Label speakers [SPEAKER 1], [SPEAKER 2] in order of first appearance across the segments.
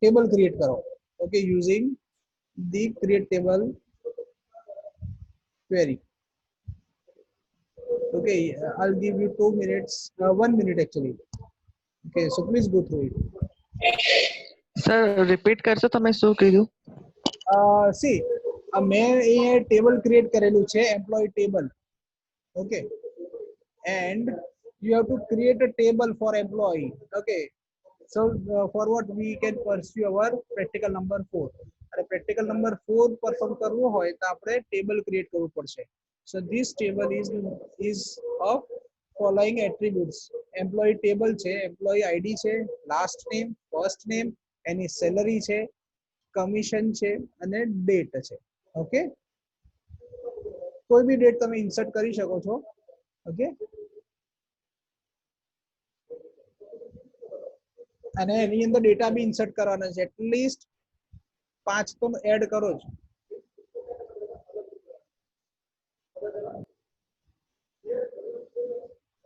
[SPEAKER 1] Table create करो. Okay, using the create table query. Okay, I'll give you 2 minutes, 1 minute actually. Okay, so please go through it.
[SPEAKER 2] Sir repeat કરશો તમે શું કીધું?
[SPEAKER 1] See, મેં અહીંયા table create કરેલું છે, employee table. Okay, and you have to create a table for employee. Okay, so for what we can pursue our practical number 4. અને practical number 4 perform કરવું હોય તો આપણે ટેબલ ક્રિએટ કરવું પડશે. So this table is of following attributes. Employee table છે, employee ID છે, last name, first name, એની salary છે, commission છે અને date છે. ઓકે, કોઈ બી ડેટ તમે ઇન્સર્ટ કરી શકો છો. ઓકે, અને એની અંદર ડેટા બી ઇન્સર્ટ કરવાના છે, એટલીસ્ટ 5 તો એડ કરો જ.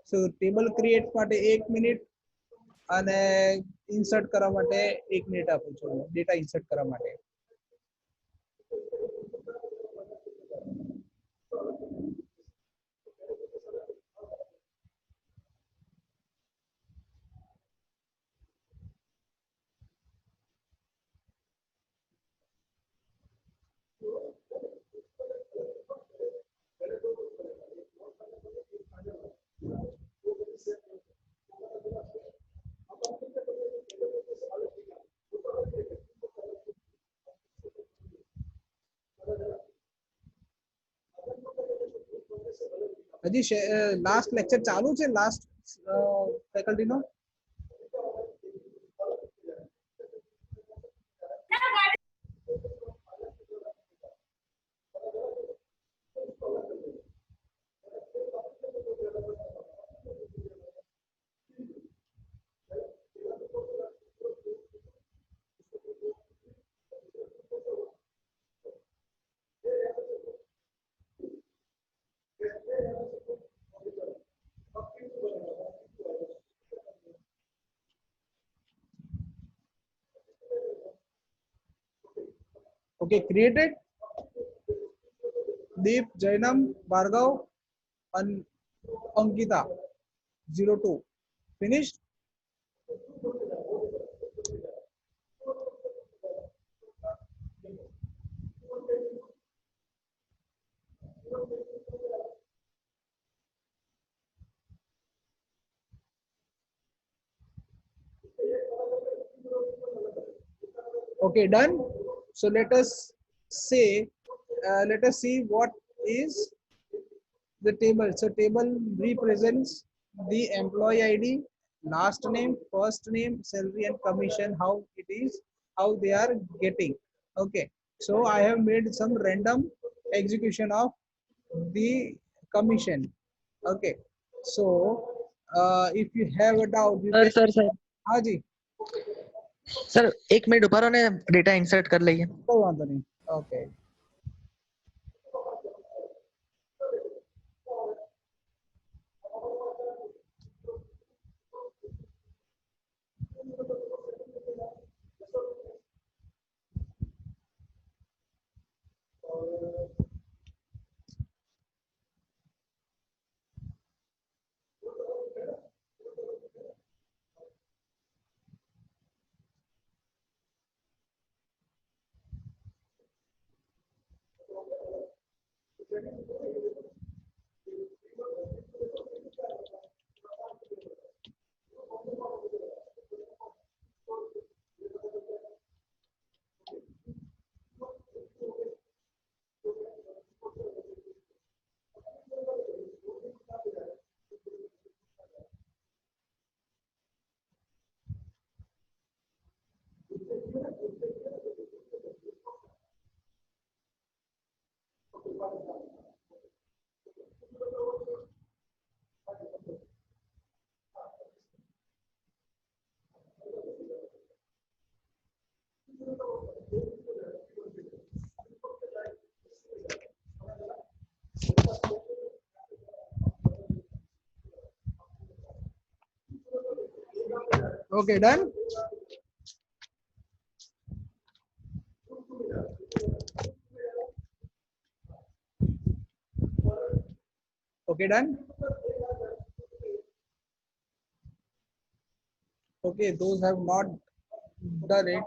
[SPEAKER 1] સો ટેબલ ક્રિએટ માટે 1 મિનિટ અને ઇન્સર્ટ કરવા માટે 1 મિનિટ આપું છું, ડેટા ઇન્સર્ટ કરવા માટે. હજી લાસ્ટ લેક્ચર ચાલુ છે, last faculty no. Okay, created. Deep, Jainam, Bhargav, and Ankita. 02. Finished. Okay, done. So let us see what is the table. So table represents the employee ID, last name, first name, salary and commission, how it is, how they are getting. Okay, so I have made some random execution of the commission. Okay, so if you have a doubt, you can.
[SPEAKER 2] Sir
[SPEAKER 1] हाँ जी
[SPEAKER 2] sir 1 minute ઉભા રહો ને data insert કરી લઈએ.
[SPEAKER 1] कोई वांधो नहीं. Okay. Okay, done. Okay, done. Okay, those have not done it.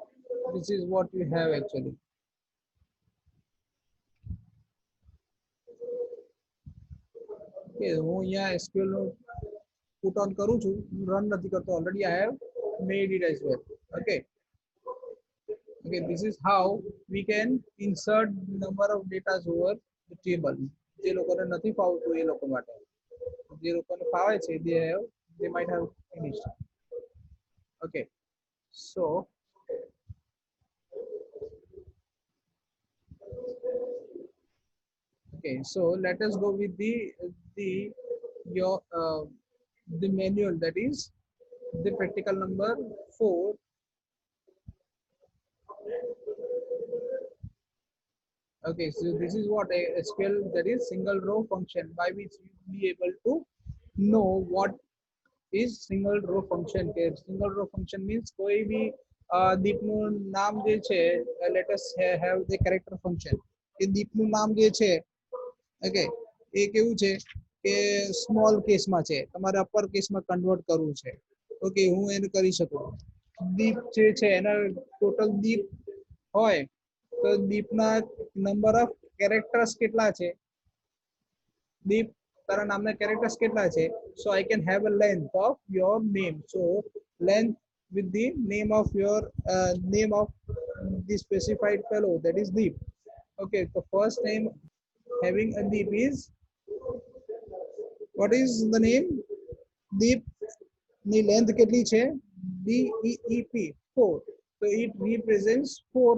[SPEAKER 1] This is what you have actually. Okay, હું અહીંયા SQL નું put on કરું છું, run નથી કરતો already. I have made it as well. Okay. Okay, this is how we can insert number of data over the table. જે લોકોને નથી ફાવતું એ લોકો માટે, જે લોકોને ફાવે છે they might have finished. Okay, so okay, so let us go with the your the manual, that is the practical number 4. Okay, so this is what a SQL, that is single row function, by which you will be able to know what is single row function. Single row function means કોઈ બી દીપનું નામ જે છે, let us have the character function. એ દીપનું નામ જે છે, okay, એ કેવું છે કે સ્મોલ કેસમાં છે, તમારે અપર કેસમાં કન્વર્ટ કરવું છે. ઓકે, હું એને કરી શકું. દીપ જે છે એના ટોટલ દીપ હોય તો દીપના નંબર ઓફ કેરેક્ટર્સ કેટલા છે, દીપ તારા નામના કેરેક્ટર્સ કેટલા છે. So I can have a length of your name. So length with the name of your name of the specified fellow, that is Deep. Okay, the first name having a Deep is, what is the name? Deep ની length કેટલી છે? DEEP 4. So it represents four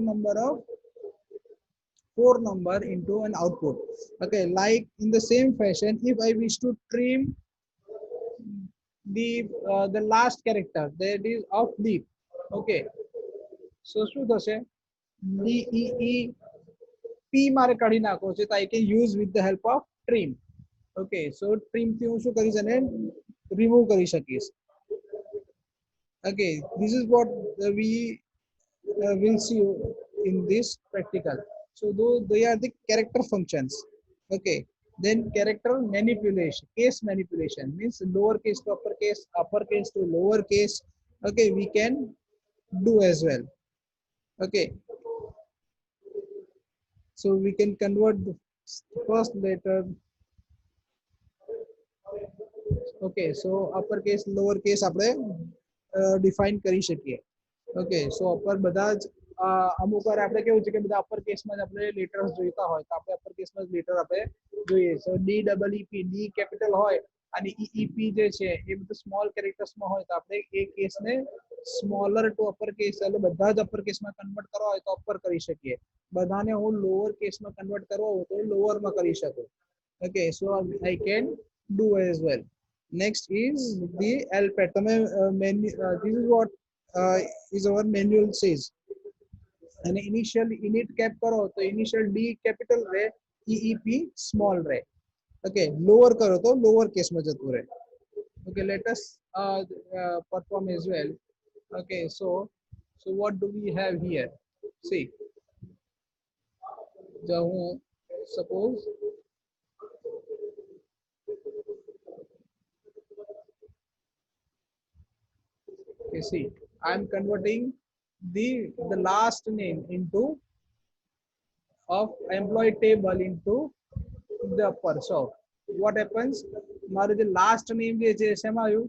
[SPEAKER 1] number into an output. Okay, like in the same fashion, if I wish to trim the last character, that is of Deep. Okay, so શું થશે? DEEP મારે કાઢી નાખવો છે, તો I can use with the help of trim. Okay, so trim થી હું શું કરીશ, અને remove કરી શકીશ. Okay, this is what we will see in this practical. So they are the character functions. Okay, then character manipulation, case manipulation means lower case to upper case to lower case. Okay, we can do as well. Okay, so we can convert the first letter. Okay, so upper case lower case આપણે define કરી શકીએ. Okay, so upper બધા જ અમુક વાર આપણે કેવું છે કે બધા અપર કેસમાં જ આપણે લેટર્સ જોઈતા હોય, તો આપણે અપર કેસમાં જ લેટર આપણે જોઈએ. સો DEEP, ડી કેપિટલ હોય અને EEP જે છે એ બધું સ્મોલ કેરેક્ટર્સમાં હોય, તો આપણે એ કેસને સ્મોલર ટુ અપર કેસ, એટલે બધા જ અપર કેસમાં કન્વર્ટ કરવા હોય તો અપર કરી શકીએ. બધાને હું લોઅર કેસમાં કન્વર્ટ કરવા હોય તો લોઅરમાં કરી શકું. Okay, so I can do as well. Next is the LPAT. This is what is our manual says. And initial init cap करो तो initial D capital रहे, EEP small रहे. Okay, lower करो तो lower case में जतू रहे. Okay, let us perform as well. Okay, so what do we have here? See, suppose okay, see, I am converting the last name into of employee table into the upper. So what happens, મારું જે last name જે છે શેમાં આવ્યું,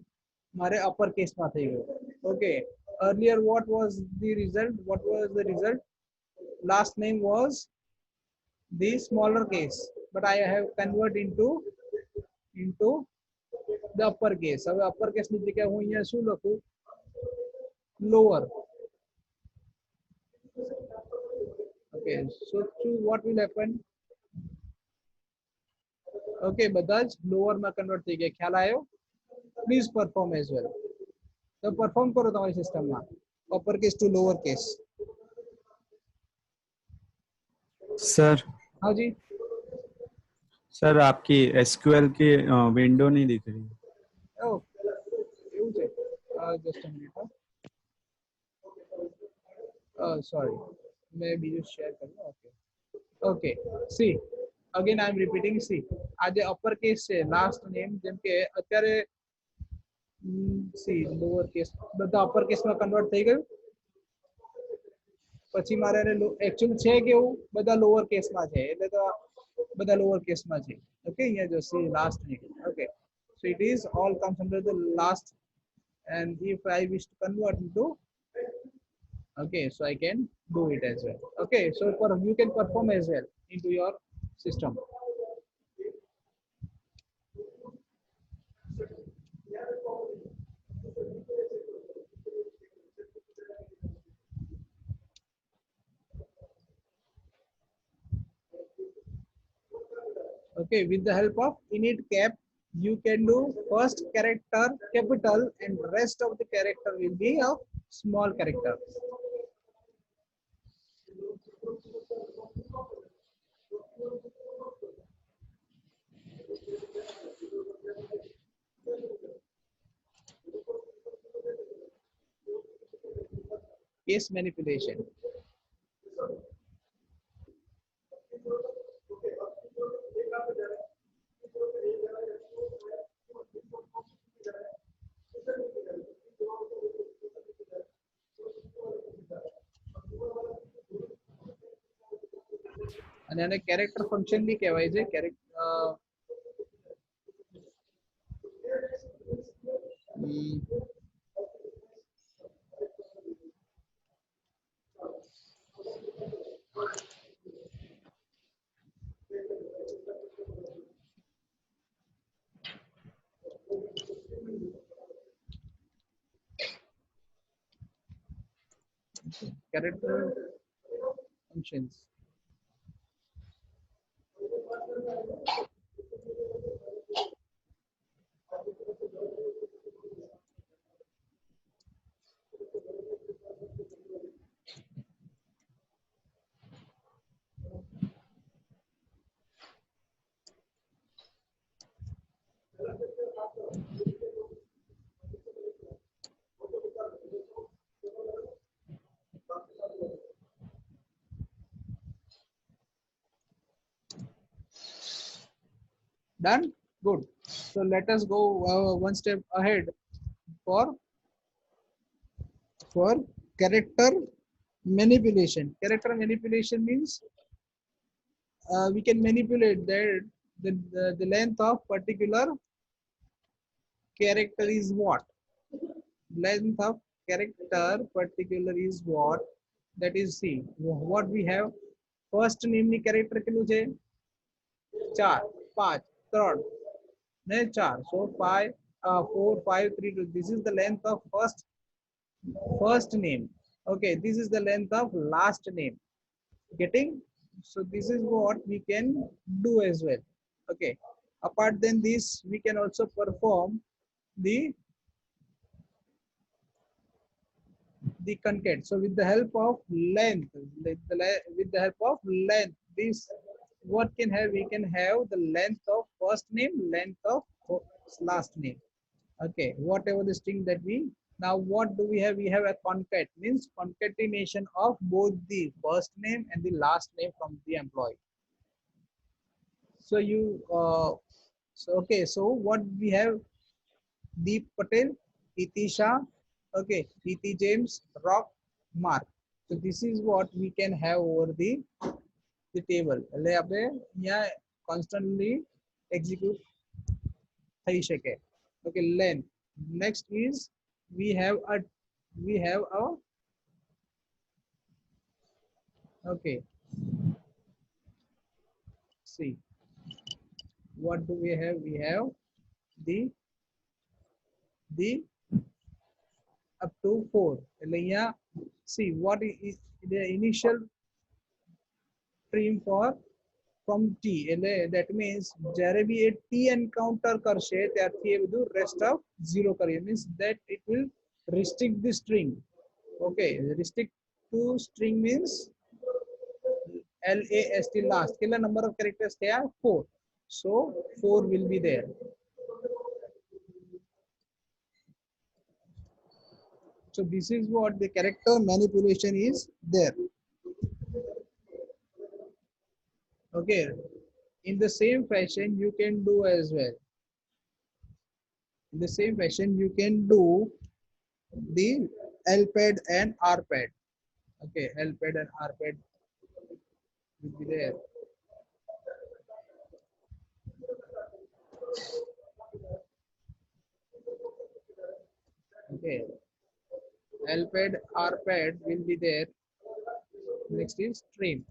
[SPEAKER 1] મારે upper case માં થઈ ગયું. Okay, earlier what was the result? Last name was the smaller case, but I have convert into the upper case. હવે upper case ની જગ્યાએ હું અહીંયા શું લખું? Lower. Okay, so what will happen? Okay, બધા જ lower માં convert થઈ ગયા. ખ્યાલ આવ્યો? Please perform as well. તો perform કરો તમારી સિસ્ટમમાં, upper case to lower case.
[SPEAKER 3] Sir
[SPEAKER 1] हाँ जी
[SPEAKER 3] सर, आपकी SQL की विंडो नहीं दिख रही.
[SPEAKER 1] Oh, એવું છે. Just a minute. Sorry, मैं બીજું share કરું. Okay, see, again I am repeating, see આ જે અપર કેસ છે લાસ્ટ નેમ જેમ કે અત્યારે સી લોઅર કેસ બધા અપર કેસમાં કન્વર્ટ થઈ ગયું પછી મારે એકચ્યુઅલ છે કેવું બધા લોઅર કેસમાં છે એટલે તો બધા લોઅર કેસમાં છે ઓકે અહીંયા જો C last name okay so it is all comes under the last and if I wish to convert into okay so I can do it as well okay so for you can perform as well into your system. Okay, with the help of init cap you can do first character capital and rest of the character will be of small character. Case manipulation. અને આને character function બી કહેવાય છે character functions. Done? Good. So let us go one step ahead for character manipulation. Character manipulation means we can manipulate the length of particular character is what? Length of character particular is what? That is C. What we have? First name ની character કેટલું છે 4 5 3 ને 4 so 5 4 5 3 2 this is the length of first name. Okay, this is the length of last name. Getting? So this is what we can do as well. Okay, apart than this we can also perform the concat. So with the help of length with the help of length this what can have we can have the length of first name length of last name. Okay, whatever the string that we now what do we have a concat means concatenation of both the first name and the last name from the employee. So you so okay so what we have Deep Patel, Itisha, okay, Iti James, Rock, Mark. So this is what we can have over the table. એટલે આપણે અહીંયા constantly execute થઈ શકે. Okay, length. Next is we have a okay. See, what do we have? We have the up to 4. એટલે અહીંયા see what is the initial stream for from T. એટલે that means જ્યારે બી એ T encounter કરશે ત્યારથી એ બધું rest of 0 કરીએ means that it will restrict the string. Okay, restrict to string means last last કેટલા number of characters થયા 4. So 4 will be there. So this is what the character manipulation is there. Okay, in the same fashion you can do as well. In the same fashion you can do the LPAD and RPAD. Okay, LPAD and RPAD will be there. Okay, LPAD, RPAD will be there. Next is stream.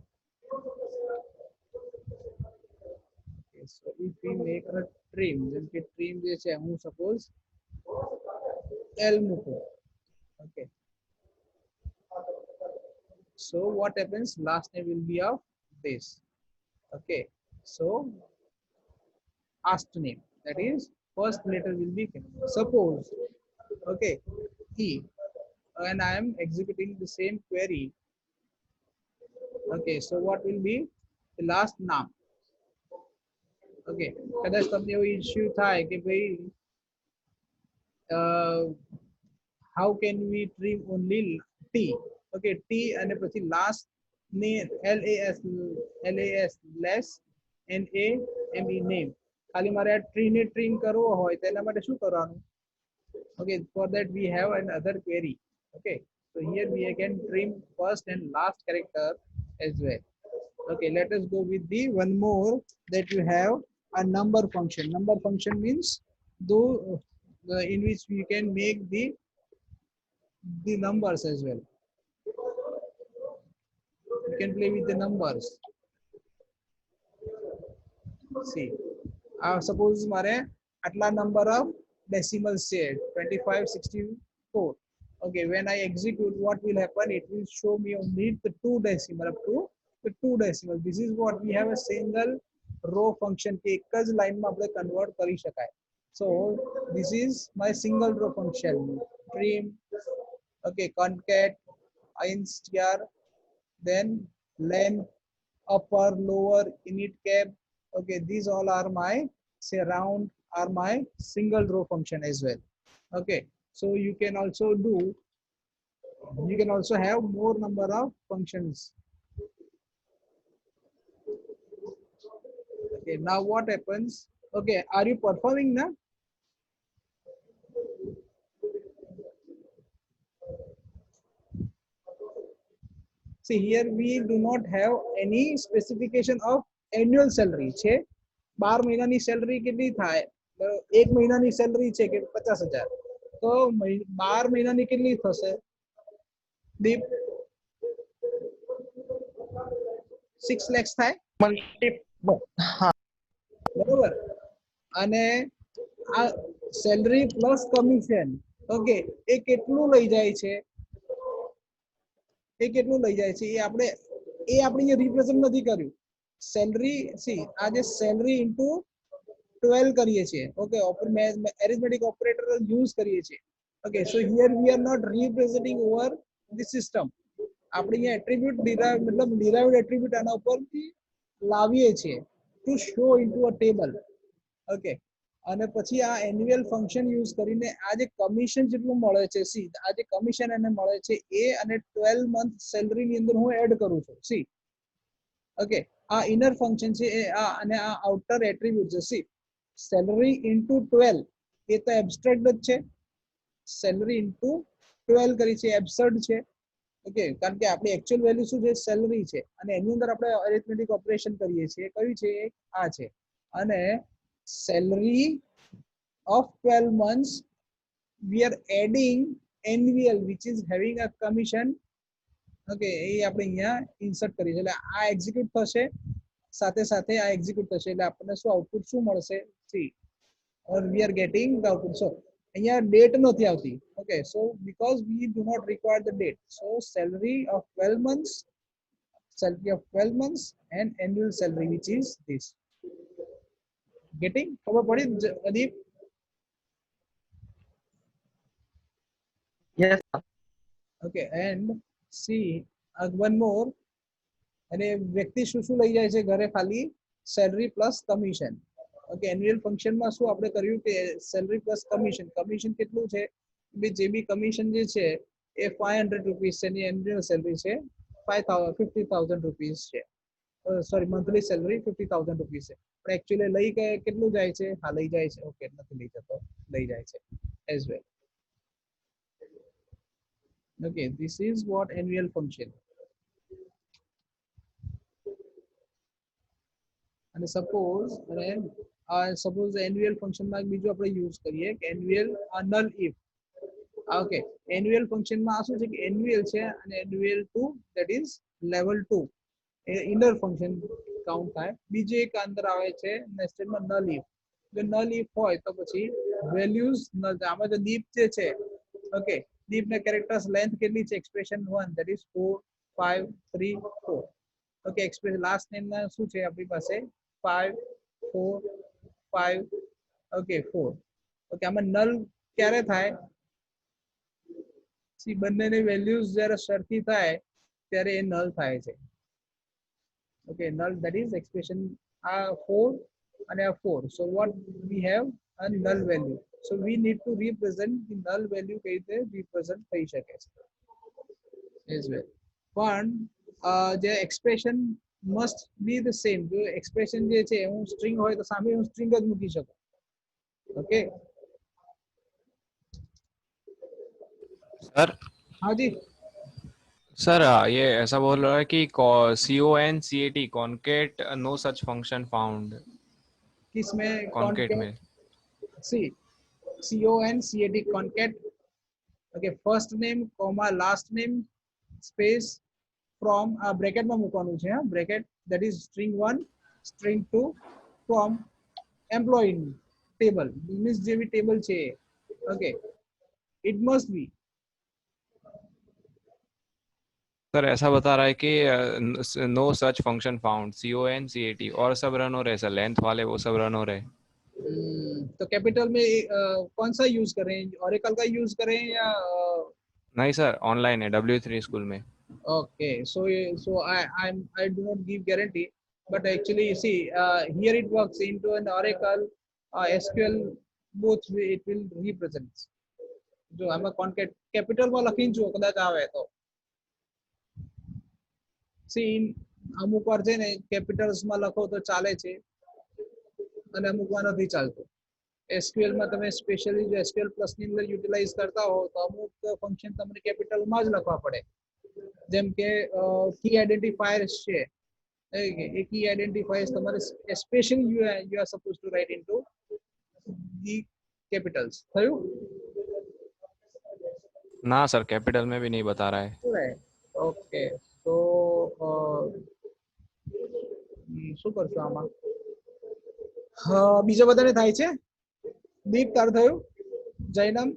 [SPEAKER 1] Okay, so if we make a trim, then કે trim જે છે હું suppose L મૂકું. Okay, so what happens, last name will be of this. Okay, so last name, that is first letter will be suppose. Okay, E, and I am executing the same query. Okay, so what will be the last name? Okay, કદાચ તમને એવો issue થાય કે ભાઈ how can we trim only T? Okay, T અને પછી last name LAS less NAME name. ખાલી મારે આ tree ને trim કરવો હોય તો એના માટે શું કરવાનું? Okay, for that we have another query. Okay, so here we can trim first and last character as well. Okay, let us go with the one more that you have a number function. Number function means though in which we can make the numbers as well. You can play with the numbers. See, suppose મારે આટલા number of decimals છે 25 64. Okay, when I execute, what will happen? It will show me only the 2 decimal up to the 2 decimal. This is what we have a single row function કે એક જ લાઈનમાં આપણે convert કરી શકાય. So this is my single row function. Trim, okay, concat, instr, then length, upper, lower, init cap. Okay, these all are my say round are my single row function as well. Okay, so you can also have more number of functions. Okay, now what happens? Okay, are you performing now? See, here we do not have any specification of annual salary. છે 12 મહિનાની salary કેટલી થાય? એક મહિનાની salary છે કે 50,000. તો 12 મહિનાની કેટલી થશે? દીપ 6 lakhs થાય બરોબર. અને આ સેલરી પ્લસ કમિશન, ઓકે, એ કેટલું લઈ જાય છે? એ કેટલું લઈ જાય છે? એ આપણે રિપ્રેઝન્ટ નથી કર્યું. સેલરી સી આ જે સેલરી ઇન્ટુ 12 કરીએ છીએ. ઓકે, એરિથમેટિક ઓપરેટર યુઝ કરીએ છીએ. Okay, so here we are not representing over the system. આપણે અહીંયા એટ્રીબ્યુટ મતલબ ડિરાઇવ્ડ એટ્રીબ્યુટ આના ઉપરથી લાવીએ છીએ to show into a table. Okay, અને પછી આ એન્યુઅલ ફંક્શન યુઝ કરીને આ જે કમિશન જેટલું મળે છે, સી આ જે કમિશન એને મળે છે એ અને 12 મંથ સેલરી ની અંદર હું એડ કરું છું. સી ઓકે, આ ઇનર ફંક્શન છે એ આ અને આ આઉટર એટ્રીબ્યુટ છે. સી સેલરી ઇન્ટુ 12 એ તો એબ્સ્ટ્રેક્ટ જ છે. સેલરી ઇન્ટુ 12 કરી છે એબ્સર્ડ છે. ઓકે, કારણ કે આપણી એકચ્યુઅલ વેલ્યુ શું છે? સેલરી છે. અને એની અંદર આપણે એરિથમેટિક ઓપરેશન કરીએ છીએ. કયું છે? આ છે. અને salary of 12 months we are adding annual which is having a commission. Okay, એ આપણે અહીંયા ઇન્સર્ટ કરીએ છીએ. એટલે આ એક્ઝિક્યુટ થશે, સાથે સાથે આ એક્ઝિક્યુટ થશે. એટલે આપણને શું આઉટપુટ શું મળશે? C or we are getting the output. So અહીંયા ડેટ નથી આવતી. Okay, so because we do not require the date, so salary of 12 months, salary of 12 months and annual salary which is this. Getting? ખબર પડી અદીપ?
[SPEAKER 2] Yes.
[SPEAKER 1] Okay, and see one more. અને વ્યક્તિ શું શું લઈ જાય છે ઘરે? ખાલી salary plus commission. Okay, annual ફંક્શનમાં શું આપણે કર્યું કે સેલરી પ્લસ કમિશન. કમિશન કેટલું છે? જે બી કમિશન જે છે એ 500 રૂપીસ છે અને એન્યુઅલ સેલરી છે 50,000 રૂપીસ છે. સોરી મંથલી સેલરી 50,000 રૂપીસ છે, પણ એકચ્યુઅલી લઈ કેટલું જાય છે? હા લઈ જાય છે, ઓકે નથી લઈ જતો, લઈ જાય છે as well. Okay, this is what annual function. અને સપોઝ એન્યુઅલ ફંક્શનમાં બીજું આપણે યુઝ કરીએ કે annual null if. Okay, annual ફંક્શનમાં આ શું છે કે એન્યુઅલ છે અને annual two that is level 2 A inner function count થાય. બીજું એક અંદર આવે છે નેસ્ટેડમાં નલ ઇફ. જો નલ ઇફ હોય તો પછી વેલ્યુઝ નલ. આમાં જો દીપ જે છે, ઓકે, દીપના કેરેક્ટર્સ લેન્થ કેટલી છે? Expression 1 that is 4 5 3 4. Okay, expression last નેમના શું છે આપણી પાસે? 5 4 5 ઓકે 4. ઓકે, આમાં નલ ક્યારે થાય? સી બંનેની વેલ્યુઝ જ્યારે સરખી થાય ત્યારે એ નલ થાય છે. Okay, null that is expression આ 4 અને આ 4. So what we have a null value. So we need to represent the null value કઈ રીતે represent થઈ શકે છે as well. પણ જે expression must be the same. જો એક્સપ્રેશન જે છે હું સ્ટ્રિંગ હોય તો સામે હું સ્ટ્રિંગ જ મૂકી શકું. ઓકે
[SPEAKER 4] सर
[SPEAKER 1] हाँ जी
[SPEAKER 4] सर ये ऐसा बोल रहा है कि CONCAT concat no such function found
[SPEAKER 1] किसमें?
[SPEAKER 4] कॉन्केट में.
[SPEAKER 1] See CONCAT concat. Okay, first name comma last name space from bracket માં મૂકવાનું છે. હા, bracket that is string 1 string 2 from employee table means જે બી table છે. Okay, it must be.
[SPEAKER 4] Sir ऐसा बता रहा है कि no such function found CONCAT और सब रन हो रहे सर, लेंथ वाले वो सब रन हो रहे.
[SPEAKER 1] तो कैपिटल में कौन सा यूज करें? ओरेकल का यूज करें या
[SPEAKER 4] नहीं सर, ऑनलाइन है W3 स्कूल में.
[SPEAKER 1] okay, so I do not give guarantee, but actually you see here it works into an Oracle SQL, both way it will represent. જો આમાં કોન્કેટ કેપિટલ માં લખીને જો કદાચ આવે તો સી અમુક વાર છે ને કેપિટલ્સ માં લખો તો ચાલે છે અને અમુક વાર નથી ચાલતું. SQL માં તમે સ્પેશિયલી જો SQL પ્લસ ની અંદર યુટિલાઇઝ કરતા હો તો અમુક ફંક્શન તમને કેપિટલ માં જ લખવા પડે. જેમ કે કી આઇડેન્ટિફાયર્સ છે, એ કી આઇડેન્ટિફાયર્સ તમારે specially you are suppose to write into the capitals. થયું?
[SPEAKER 4] ना सर, कैपिटल में भी नहीं बता रहा है.
[SPEAKER 1] ઓકે, તો શું કરશું આમાં? બીજા બધાને થાય છે? દીપ તાર થયું? જૈનમ?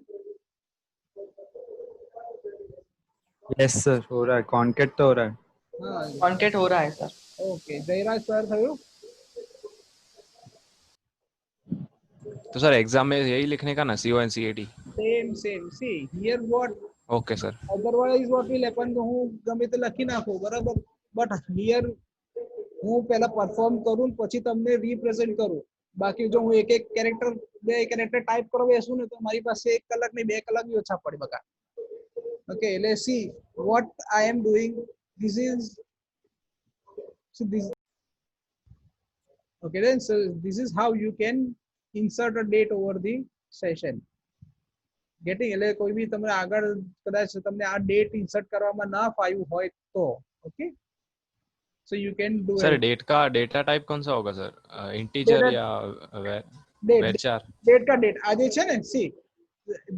[SPEAKER 3] यस सर, हो रहा है, कॉन्केट तो हो रहा है.
[SPEAKER 1] हाँ,
[SPEAKER 2] कॉन्केट हो रहा है सर.
[SPEAKER 1] ओके, जयराज सर થયું?
[SPEAKER 4] तो सर एग्जाम में यही लिखने का ना, CONCAT.
[SPEAKER 1] Same see here what
[SPEAKER 4] okay sir.
[SPEAKER 1] otherwise what will happen તો હું ગમે તે લખી નાખું બરાબર, બટ હિયર હું પહેલા પરફોર્મ કરું પછી તમને રિપ્રેઝન્ટ કરું. બાકી જો હું એક એક કેરેક્ટર બે કેરેક્ટર ટાઈપ કરવા બેસું ને તો મારી પાસે 1 કલાક ને 2 કલાક બી ઓછા પડે બકા. Okay, let's see what I am doing. This is so this okay then, so this is how you can insert a date over the session. Getting એટલે કોઈ બી તમે આગળ કદાચ તમને આ ડેટ ઇન્સર્ટ કરવામાં ના ફાવ્યું હોય તો okay, so you can do
[SPEAKER 4] sir
[SPEAKER 1] it.
[SPEAKER 4] Date का डेटा टाइप कौन सा होगा सर, इंटीजर
[SPEAKER 1] Data-
[SPEAKER 4] या
[SPEAKER 1] Date
[SPEAKER 4] वेरचार?
[SPEAKER 1] date का date આ જે છે ને, see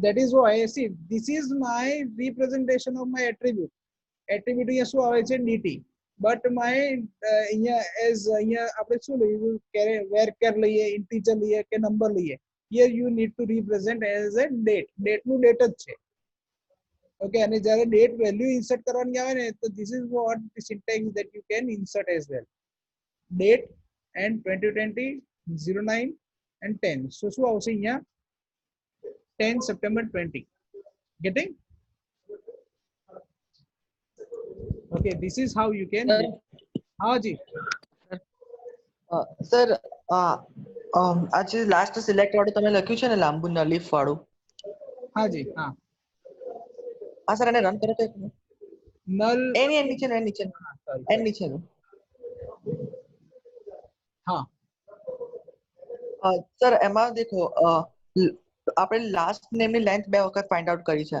[SPEAKER 1] that is why see this is my representation of my attribute. Attribute અહીંયા શું આવે છે? dt. but my અહીંયા as અહીંયા આપણે શું લઈએ? var લઈએ, integer લઈએ કે નંબર લઈએ. here you need to represent as a date. date નું date જ છે. ઓકે, અને જ્યારે ડેટ વેલ્યુ ઇન્સર્ટ કરવાની આવે ને તો this is what the syntax that you can insert as well. date and 2020 09 and 10. so શું આવશે અહીંયા? 10 September 20. getting? okay, this is how you can. हाँ जी
[SPEAKER 2] સર આજે લાસ્ટ સિલેક્ટ વાળું તમે લખ્યું છે ને લાંબુ નલીફ વાળું,
[SPEAKER 1] हाँ जी हाँ
[SPEAKER 2] હા સર એને રન કરો તો એક
[SPEAKER 1] null
[SPEAKER 2] એની નીચે
[SPEAKER 1] sorry,
[SPEAKER 2] એની નીચેનું
[SPEAKER 1] હા
[SPEAKER 2] સર એમાં દેખો આપણે લાસ્ટ નેમની લેન્થ 2 વખત ફાઇન્ડ આઉટ કરી છે.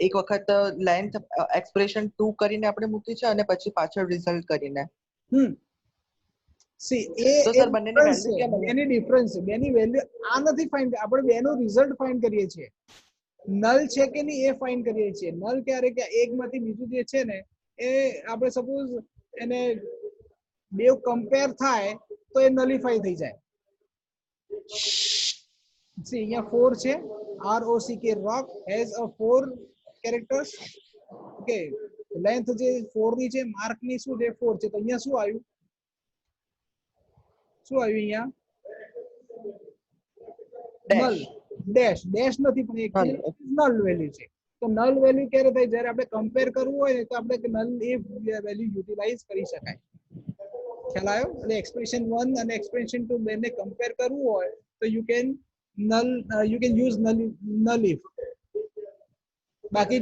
[SPEAKER 2] એક વખત લેન્થ એક્સપ્રેશન 2 કરીને આપણે મૂકી છે અને પછી પાછળ રિઝલ્ટ કરીને.
[SPEAKER 1] સી
[SPEAKER 2] તો
[SPEAKER 1] એ
[SPEAKER 2] સર બંનેની
[SPEAKER 1] difference
[SPEAKER 2] વેલ્યુ
[SPEAKER 1] છે,
[SPEAKER 2] કેમ અલગ?
[SPEAKER 1] બેની ડિફરન્સ છે, બેની વેલ્યુ આ નથી ફાઇન્ડ, આપણે બેનો રિઝલ્ટ ફાઇન્ડ કરીએ છીએ. નલ છે કે નહીં એ ફાઇન્ડ કરીએ છીએ. નલ ક્યારે કે એકમાંથી બીજું જે છે ને એ આપણે સપોઝ એને બે કમ્પેર થાય તો એ નલિફાઈ થઈ જાય. સી અહીંયા 4 છે, ROCK rock has a 4 characters. Okay, length જે 4 ની છે, માર્ક ની શું છે 4 છે, તો અહીંયા શું આવ્યું, અહીંયા નલ ડેશ નથી પણ એકચ્યુઅલી નલ વેલ્યુ છે. તો નલ વેલ્યુ ક્યારે થાય, જ્યારે આપણે કમ્પેર કરવું હોય તો આપણે નલ એ વેલ્યુ યુટિલાઇઝ કરી શકાય. ખ્યાલ આવ્યો? એટલે એક્સપ્રેશન 1 અને એક્સપ્રેશન 2 બેને કમ્પેર કરવું હોય તો you can use null if. બાકી